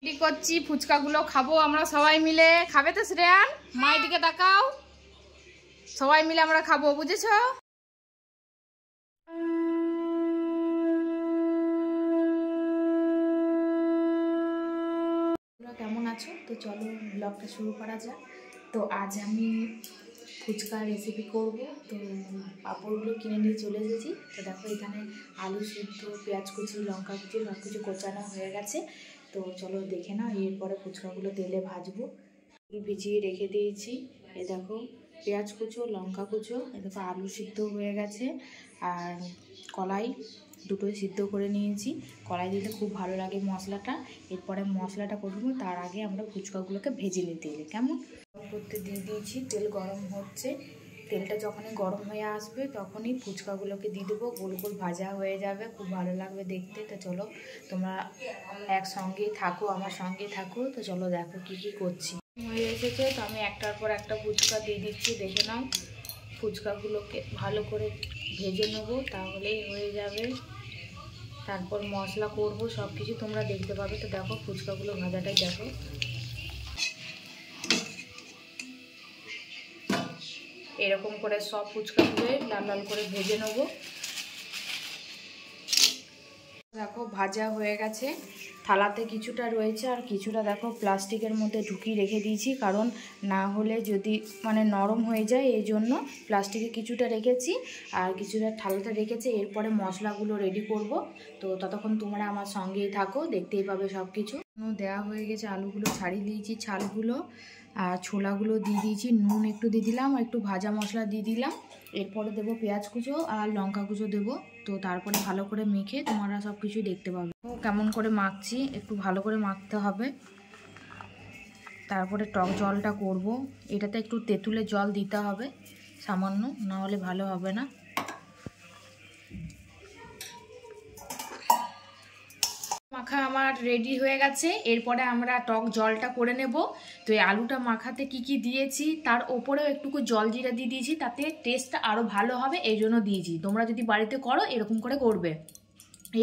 Ready করছি ফুচকাগুলো খাবো আমরা সবাই মিলে। খাবে তো শ্রেয়ান? মায়ের দিকে তাকাও। সবাই মিলে আমরা খাবো, বুঝেছো? কেমন আছো? তো চলো ব্লগটা শুরু করা যাক। তো আজ আমি ফুচকা রেসিপি করব। তো পাঁপড়গুলো কিনে নিয়ে চলে এসেছি। তো দেখো এখানে আলু সিদ্ধ, পেঁয়াজ কুচি, লঙ্কা কুচি সব কিছু কোচানো হয়ে গেছে। তো চলো দেখে নাও। এরপরে ফুচকাগুলো তেলে ভাজবো। ভিজিয়ে রেখে দিয়েছি। এ দেখো পেঁয়াজ কুচো, লঙ্কা কুচো, এ দেখো আলু সিদ্ধ হয়ে গেছে। আর কলাই দুটোই সিদ্ধ করে নিয়েছি। কলাই দিলে খুব ভালো লাগে মশলাটা। এরপরে মশলাটা করবো, তার আগে আমরা ফুচকাগুলোকে ভেজে নিতে এলে কেমন করতে দিয়ে দিয়েছি। তেল গরম হচ্ছে। তেলটা যখনই গরম হয়ে আসবে তখনই ফুচকাগুলোকে দিয়ে দেবো। গোল গোল ভাজা হয়ে যাবে, খুব ভালো লাগবে দেখতে। তো চলো তোমরা একসঙ্গেই থাকো, আমার সঙ্গে থাকো। তো চলো দেখো কি কি করছি। হয়ে এসেছে, তো আমি একটার পর একটা ফুচকা দিয়ে দিচ্ছি। দেখে নাও, ফুচকাগুলোকে ভালো করে ভেজে নেবো, তাহলেই হয়ে যাবে। তারপর মশলা করব, সব কিছু তোমরা দেখতে পাবে। তো দেখো ফুচকাগুলো ভাজাটাই দেখো। এরকম করে সব ফুচকাগুলোই লাল লাল করে ভেজে নেব। দেখো ভাজা হয়ে গেছে। থালাতে কিছুটা রয়েছে আর কিছুটা দেখো প্লাস্টিকের মধ্যে ঢুকিয়ে রেখে দিয়েছি, কারণ না হলে যদি নরম হয়ে যায়, এই জন্য প্লাস্টিকে কিছুটা রেখেছি আর কিছুটা থালাতে রেখেছি। এরপরে মশলাগুলো রেডি করব। তো ততক্ষণ তোমরা আমার সঙ্গেই থাকো, দেখতেই পাবে সব কিছু। দেওয়া হয়ে গেছে, আলুগুলো ছাড়িয়ে দিয়েছি, ছালগুলো আর ছোলাগুলো দিয়ে দিয়েছি। নুন একটু দিয়ে দিলাম আর একটু ভাজা মশলা দিয়ে দিলাম। এরপরে দেবো পেঁয়াজ কুচো আর লঙ্কা কুচো দেবো। তো তারপরে ভালো করে মেখে তোমরা সব কিছু দেখতে পাবে। কেমন করে মাখছি, একটু ভালো করে মাখতে হবে। তারপরে টক জলটা করব। এটাতে একটু তেঁতুলের জল দিতে হবে সামান্য, না হলে ভালো হবে না। মাখা আমার রেডি হয়ে গেছে। এরপরে আমরা টক জলটা করে নেব। তো এই আলুটা মাখাতে কি কি দিয়েছি, তার ওপরেও একটুকু জল জিরা দিয়ে দিয়েছি, তাতে টেস্টটা আরও ভালো হবে, এই জন্য দিয়েছি। তোমরা যদি বাড়িতে করো এরকম করে করবে।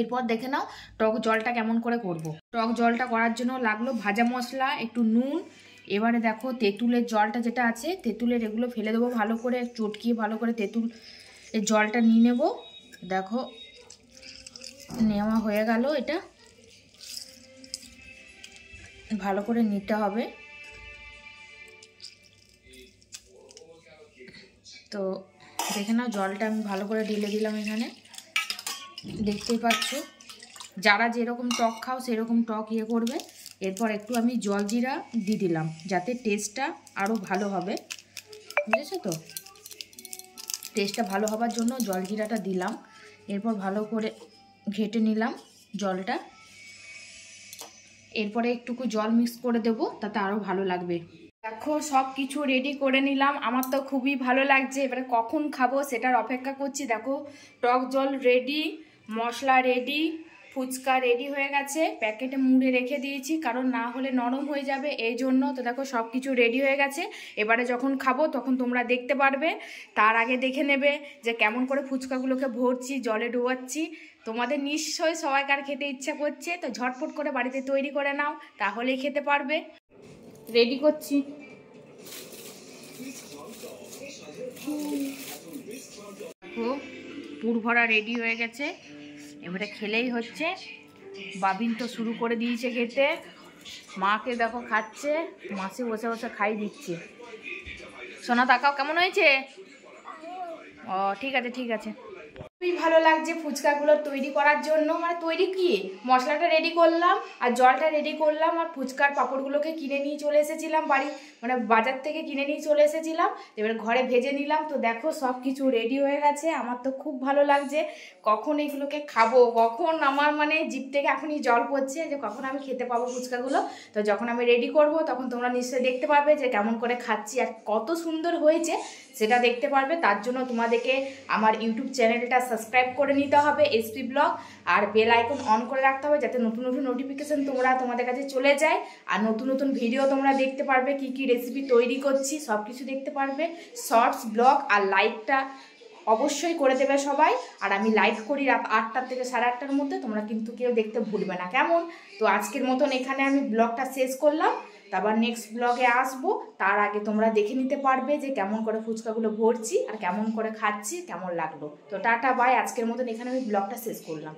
এরপর দেখে নাও টক জলটা কেমন করে করব। টক জলটা করার জন্য লাগলো ভাজা মশলা, একটু নুন। এবারে দেখো তেঁতুলের জলটা যেটা আছে, তেঁতুলের এগুলো ফেলে দেবো ভালো করে, চটকিয়ে ভালো করে তেঁতুল এর জলটা নিয়ে নেব। দেখো নেওয়া হয়ে গেল। এটা ভালো করে নিতে হবে। তো দেখে নাও জলটা আমি ভালো করে ঢেলে দিলাম এখানে, দেখতেই পাচ্ছ। যারা যেরকম টক খাও সেরকম টক করবে। এরপর একটু আমি জল জিরা দিয়ে দিলাম, যাতে টেস্টটা আরও ভালো হবে, বুঝেছো তো? টেস্টটা ভালো হবার জন্য জল জিরাটা দিলাম। এরপর ভালো করে ঘেটে নিলাম জলটা। এরপরে একটুকু জল মিক্স করে দেবো, তাতে আরও ভালো লাগবে। দেখো সব কিছু রেডি করে নিলাম, আমার তো খুবই ভালো লাগছে। এবারে কখন খাবো সেটার অপেক্ষা করছি। দেখো টক জল রেডি, মশলা রেডি, ফুচকা রেডি হয়ে গেছে। প্যাকেটে মুড়ে রেখে দিয়েছি, কারণ না হলে নরম হয়ে যাবে, এই জন্য। তো দেখো সব কিছু রেডি হয়ে গেছে। এবারে যখন খাবো তখন তোমরা দেখতে পারবে। তার আগে দেখে নেবে যে কেমন করে ফুচকাগুলোকে ভরছি, জলে ডোবাচ্ছি। তোমাদের নিশ্চয়ই সবাইকার খেতে ইচ্ছা করছে, তো ঝটপট করে বাড়িতে তৈরি করে নাও, তাহলেই খেতে পারবে। রেডি করছি। দেখো পুর ভরা রেডি হয়ে গেছে, এবারে খেলেই হচ্ছে। বাবিন তো শুরু করে দিয়েছে খেতে, মাকে দেখো খাচ্ছে, মাসি বসে বসে খাই দিচ্ছে। সোনা তাকাও, কেমন হয়েছে? ও ঠিক আছে ঠিক আছে। খুবই ভালো লাগছে ফুচকাগুলো তৈরি করার জন্য। তৈরি কি, মশলাটা রেডি করলাম আর জলটা রেডি করলাম, আর ফুচকার পাঁপড়গুলোকে কিনে নিয়ে চলে এসেছিলাম বাড়ি, বাজার থেকে কিনে নিয়ে চলে এসেছিলাম। এবার ঘরে ভেজে নিলাম। তো দেখো সব কিছু রেডি হয়ে গেছে। আমার তো খুব ভালো লাগছে। কখন এগুলোকে খাবো, কখন আমার জিভ থেকে এখনই জল পড়ছে যে কখন আমি খেতে পাবো ফুচকাগুলো। তো যখন আমি রেডি করব তখন তোমরা নিশ্চয়ই দেখতে পারবে যে কেমন করে খাচ্ছি আর কত সুন্দর হয়েছে সেটা দেখতে পারবে। তার জন্য তোমাদেরকে আমার ইউটিউব চ্যানেলটা সাবস্ক্রাইব করে নিতে হবে, এসপি ব্লগ, আর বেল আইকন অন করে রাখতে হবে, যাতে নতুন নতুন নোটিফিকেশন তোমাদের কাছে চলে যায়। আর নতুন নতুন ভিডিও তোমরা দেখতে পারবে, কি কি রেসিপি তৈরি করছি সব কিছু দেখতে পারবে। শর্টস, ব্লগ আর লাইকটা অবশ্যই করে দেবে সবাই। আর আমি লাইভ করি রাত 8টা থেকে 8:30টার মধ্যে, তোমরা কিন্তু কেউ দেখতে ভুলবে না, কেমন? তো আজকের মতন এখানে আমি ব্লগটা শেষ করলাম, তারপর নেক্সট ব্লগে আসবো। তার আগে তোমরা দেখে নিতে পারবে যে কেমন করে ফুচকাগুলো ভরছি আর কেমন করে খাচ্ছি, কেমন লাগলো। তো টাটা বাই, আজকের মতন এখানে আমি ব্লগটা শেষ করলাম।